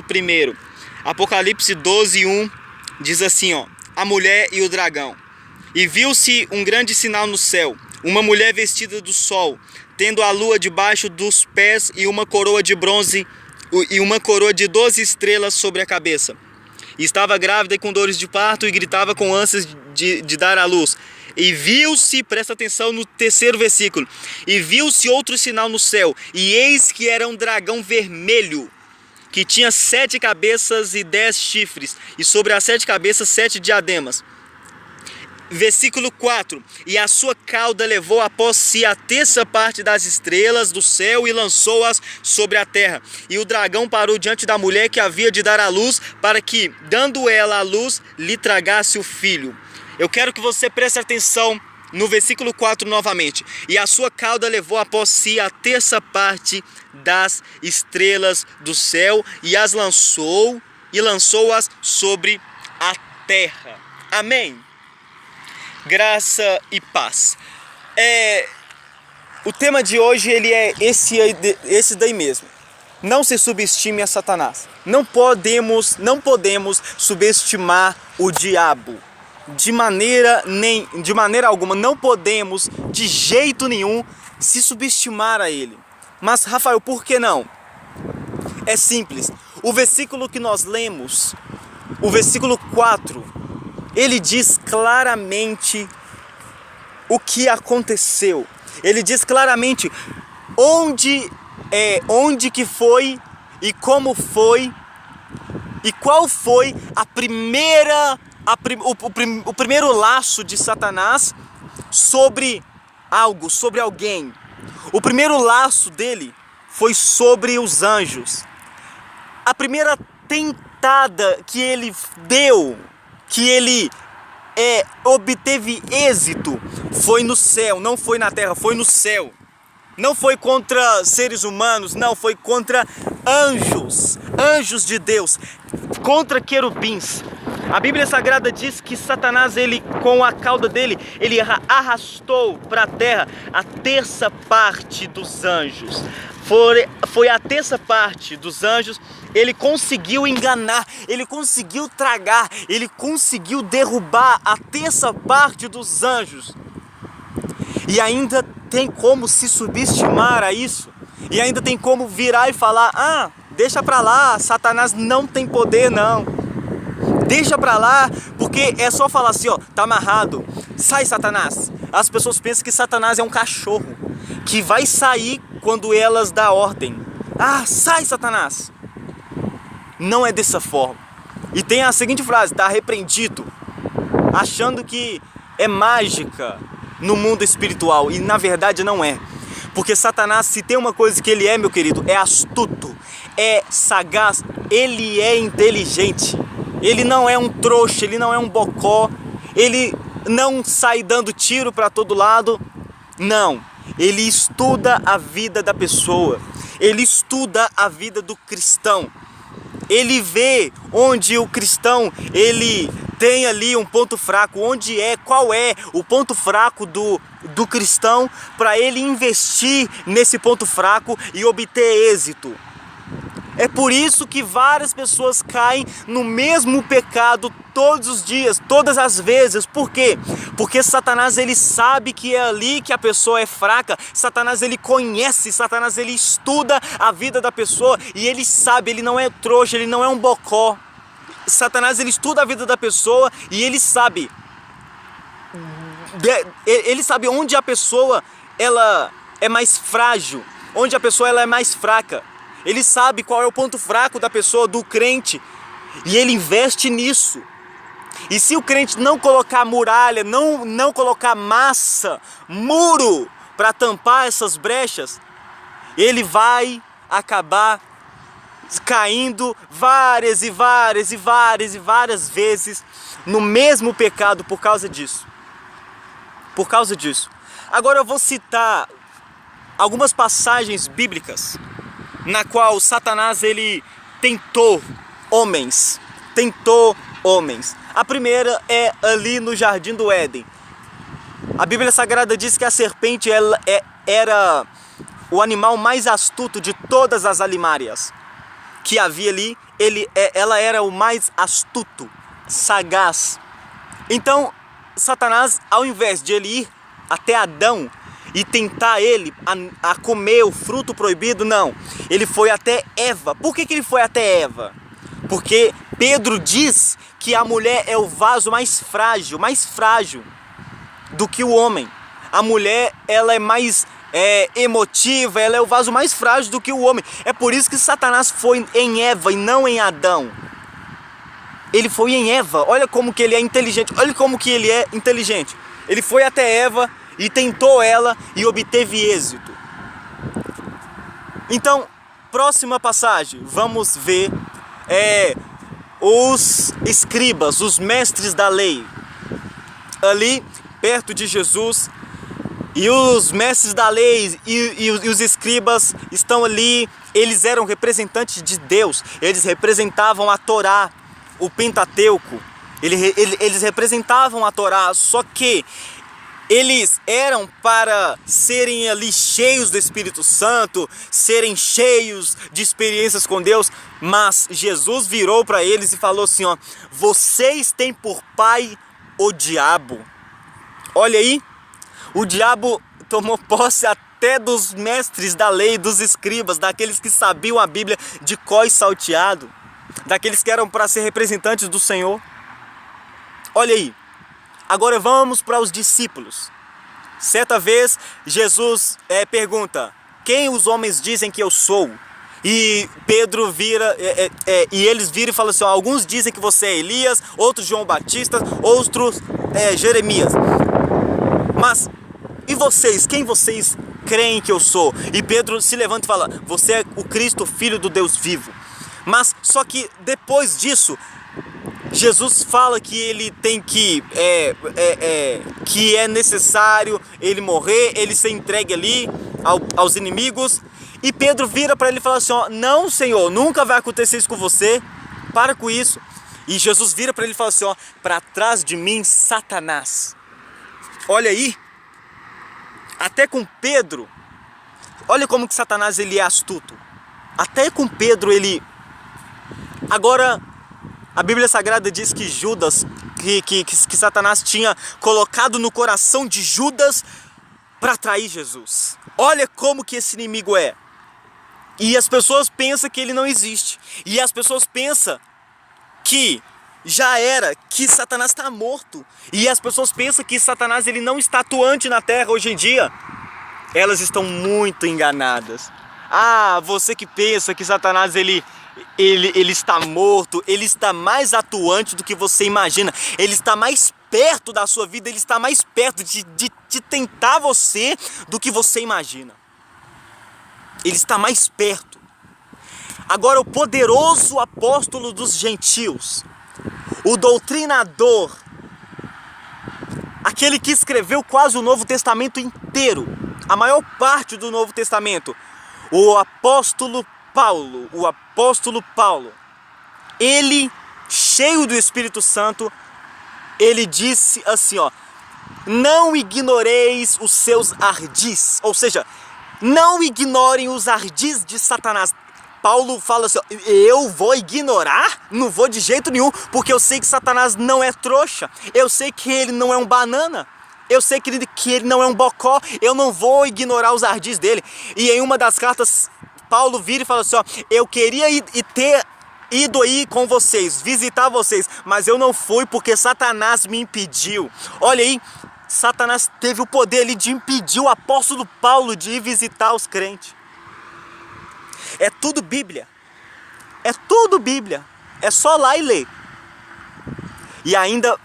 Primeiro, Apocalipse 12:1 diz assim, ó: a mulher e o dragão. E viu-se um grande sinal no céu, uma mulher vestida do sol, tendo a lua debaixo dos pés e uma coroa de bronze e uma coroa de 12 estrelas sobre a cabeça. E estava grávida e com dores de parto e gritava com ânsias de dar à luz. E viu-se, presta atenção no terceiro versículo, e viu-se outro sinal no céu, e eis que era um dragão vermelho, que tinha 7 cabeças e 10 chifres, e sobre as 7 cabeças 7 diademas. Versículo 4: e a sua cauda levou após si a terça parte das estrelas do céu e lançou-as sobre a terra. E o dragão parou diante da mulher que havia de dar à luz, para que, dando ela à luz, lhe tragasse o filho. Eu quero que você preste atenção no versículo 4 novamente. E a sua cauda levou após si a terça parte das estrelas do céu e as lançou-as sobre a terra. Amém? Graça e paz. O tema de hoje ele é esse daí mesmo. Não se subestime a Satanás. Não podemos subestimar o diabo. De maneira alguma, não podemos de jeito nenhum se subestimar a ele. Mas Rafael, por que não? É simples. O versículo que nós lemos, o versículo 4, ele diz claramente o que aconteceu. Ele diz claramente onde que foi e como foi e qual foi o primeiro laço de Satanás sobre algo, sobre alguém. O primeiro laço dele foi sobre os anjos. A primeira tentada que ele deu, que ele obteve êxito, foi no céu, não foi na terra, foi no céu. Não foi contra seres humanos, não, foi contra anjos de Deus, contra querubins. A Bíblia Sagrada diz que Satanás, ele, com a cauda dele, ele arrastou para a terra a terça parte dos anjos. Foi a terça parte dos anjos. Ele conseguiu enganar, ele conseguiu tragar, ele conseguiu derrubar a terça parte dos anjos. E ainda tem como se subestimar a isso. E ainda tem como virar e falar: deixa pra lá, Satanás não tem poder não. Deixa pra lá, porque é só falar assim, tá amarrado. Sai, Satanás. As pessoas pensam que Satanás é um cachorro que vai sair quando elas dão ordem. Sai, Satanás. Não é dessa forma. E tem a seguinte frase: tá repreendido. Achando que é mágica no mundo espiritual. E na verdade não é. Porque Satanás, se tem uma coisa que ele é, meu querido, é astuto, é sagaz, ele é inteligente. Ele não é um trouxa, ele não é um bocó, ele não sai dando tiro para todo lado. Não, ele estuda a vida da pessoa, ele estuda a vida do cristão. Ele vê onde o cristão, ele tem ali um ponto fraco, qual é o ponto fraco do cristão, para ele investir nesse ponto fraco e obter êxito. É por isso que várias pessoas caem no mesmo pecado todos os dias, todas as vezes. Por quê? Porque Satanás, ele sabe que é ali que a pessoa é fraca. Satanás, ele conhece, Satanás, ele estuda a vida da pessoa e ele sabe, ele não é trouxa, ele não é um bocó. Satanás, ele estuda a vida da pessoa e ele sabe onde a pessoa ela é mais frágil, onde a pessoa ela é mais fraca. Ele sabe qual é o ponto fraco da pessoa, do crente, e ele investe nisso. E se o crente não colocar muralha, não colocar muro para tampar essas brechas, ele vai acabar caindo várias vezes no mesmo pecado por causa disso. Agora eu vou citar algumas passagens bíblicas na qual Satanás, ele tentou homens. A primeira é ali no Jardim do Éden. A Bíblia Sagrada diz que a serpente era o animal mais astuto de todas as alimárias. que havia ali, ela era o mais astuto, sagaz. Então, Satanás, ao invés de ele ir até Adão e tentar ele a comer o fruto proibido, não. Ele foi até Eva. Por que ele foi até Eva? Porque Pedro diz que a mulher é o vaso mais frágil do que o homem. A mulher, ela é mais emotiva, ela é o vaso mais frágil do que o homem. É por isso que Satanás foi em Eva e não em Adão. Ele foi em Eva. Olha como que ele é inteligente. Olha como que ele é inteligente. Ele foi até Eva e tentou ela e obteve êxito. Então, próxima passagem, vamos ver os escribas, os mestres da lei, ali perto de Jesus. E os mestres da lei e os escribas estão ali. Eles eram representantes de Deus. Eles representavam a Torá, o Pentateuco. Eles representavam a Torá. Só que eles eram para serem ali cheios do Espírito Santo, serem cheios de experiências com Deus. Mas Jesus virou para eles e falou assim, ó: vocês têm por pai o diabo. Olha aí. O diabo tomou posse até dos mestres da lei, dos escribas, daqueles que sabiam a Bíblia de cor e salteado, daqueles que eram para ser representantes do Senhor. Olha aí. Agora vamos para os discípulos. Certa vez Jesus pergunta: quem os homens dizem que eu sou? E Pedro vira, e eles viram e falam assim: ó, alguns dizem que você é Elias, outros João Batista, outros Jeremias. Mas e vocês? Quem vocês creem que eu sou? E Pedro se levanta e fala: você é o Cristo, Filho do Deus vivo. Mas só que depois disso, Jesus fala que ele tem que é necessário ele morrer, ele ser entregue ali aos inimigos. E Pedro vira para ele e fala assim: ó, não, Senhor, nunca vai acontecer isso com você. Para com isso. E Jesus vira para ele e fala assim: ó, para trás de mim, Satanás. Olha aí. Até com Pedro, olha como que Satanás ele é astuto. Até com Pedro ele... Agora, a Bíblia Sagrada diz que Judas, que Satanás tinha colocado no coração de Judas para trair Jesus. Olha como que esse inimigo é. E as pessoas pensam que ele não existe. E as pessoas pensam que já era, que Satanás está morto. E as pessoas pensam que Satanás ele não está atuante na terra hoje em dia. Elas estão muito enganadas. Ah, você que pensa que Satanás ele está morto, ele está mais atuante do que você imagina. Ele está mais perto da sua vida, ele está mais perto de tentar você do que você imagina. Ele está mais perto. Agora, o poderoso apóstolo dos gentios, o doutrinador, aquele que escreveu quase o Novo Testamento inteiro, a maior parte do Novo Testamento, o apóstolo Paulo, ele, cheio do Espírito Santo, ele disse assim, ó: não ignoreis os seus ardis, ou seja, não ignorem os ardis de Satanás. Paulo fala assim: eu vou ignorar? Não vou de jeito nenhum, porque eu sei que Satanás não é trouxa, eu sei que ele não é um banana, eu sei que ele não é um bocó, eu não vou ignorar os ardis dele. E em uma das cartas, Paulo vira e fala assim: ó, eu queria ter ido aí com vocês, visitar vocês, mas eu não fui porque Satanás me impediu. Olha aí, Satanás teve o poder ali de impedir o apóstolo Paulo de ir visitar os crentes. É tudo Bíblia. É tudo Bíblia. É só lá e ler. E ainda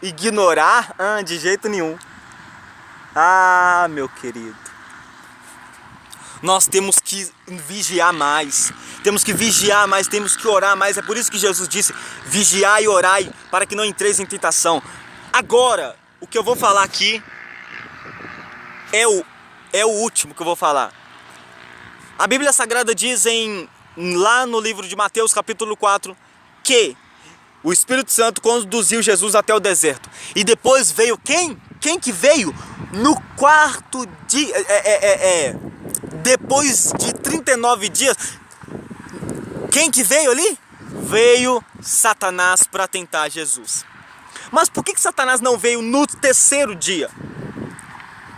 ignorar? De jeito nenhum. Ah, meu querido. Nós temos que vigiar mais. Temos que vigiar mais, temos que orar mais. É por isso que Jesus disse: vigiai e orai, para que não entreis em tentação. Agora, o que eu vou falar aqui é o último que eu vou falar. A Bíblia Sagrada diz lá no livro de Mateus capítulo 4 que o Espírito Santo conduziu Jesus até o deserto. E depois veio quem? Quem que veio? No quarto dia, depois de 39 dias, Quem que veio ali? Veio Satanás para tentar Jesus. Mas por que Satanás não veio no terceiro dia?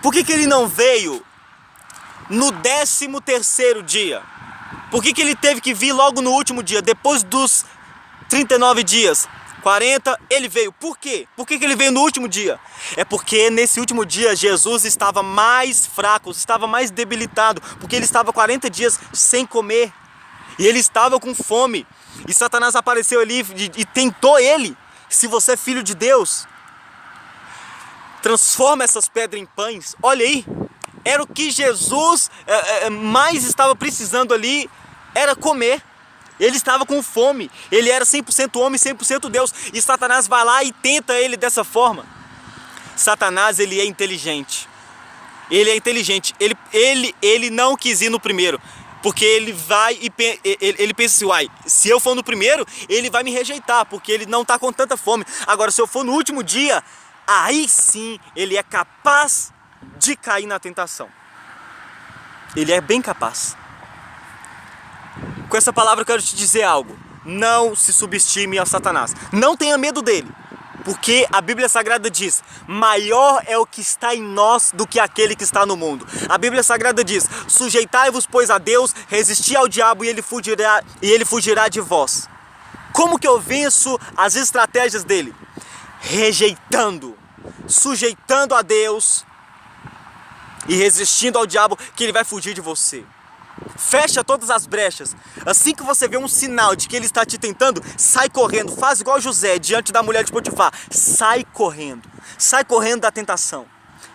Por que ele não veio no 13º dia? Por que ele teve que vir logo no último dia, depois dos 39 dias? 40, ele veio. Por quê? Por que ele veio no último dia? É porque nesse último dia Jesus estava mais fraco, estava mais debilitado, porque ele estava 40 dias sem comer. E ele estava com fome. E Satanás apareceu ali e tentou ele. Se você é filho de Deus, transforma essas pedras em pães. Olha aí, era o que Jesus mais estava precisando ali, era comer. Ele estava com fome, ele era 100% homem, 100% Deus. E Satanás vai lá e tenta ele dessa forma. Satanás, ele é inteligente. Ele é inteligente. Ele não quis ir no primeiro. Porque ele vai e ele pensa assim, uai, se eu for no primeiro, ele vai me rejeitar, porque ele não está com tanta fome. Agora, se eu for no último dia, aí sim ele é capaz de cair na tentação. Ele é bem capaz. Com essa palavra eu quero te dizer algo. Não se subestime a Satanás. Não tenha medo dele. Porque a Bíblia Sagrada diz, maior é o que está em nós do que aquele que está no mundo. A Bíblia Sagrada diz, sujeitai-vos, pois, a Deus, resisti ao diabo e ele fugirá de vós. Como que eu venço as estratégias dele? Rejeitando, sujeitando a Deus e resistindo ao diabo, que ele vai fugir de você. Fecha todas as brechas. Assim que você vê um sinal de que ele está te tentando, sai correndo. Faz igual José diante da mulher de Potifar. Sai correndo. Sai correndo da tentação.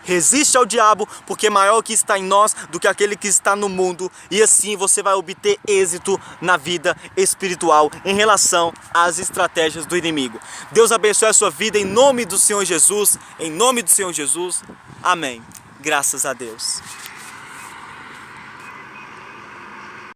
Resiste ao diabo, porque maior o que está em nós do que aquele que está no mundo. E assim você vai obter êxito na vida espiritual em relação às estratégias do inimigo. Deus abençoe a sua vida em nome do Senhor Jesus. Em nome do Senhor Jesus. Amém. Graças a Deus.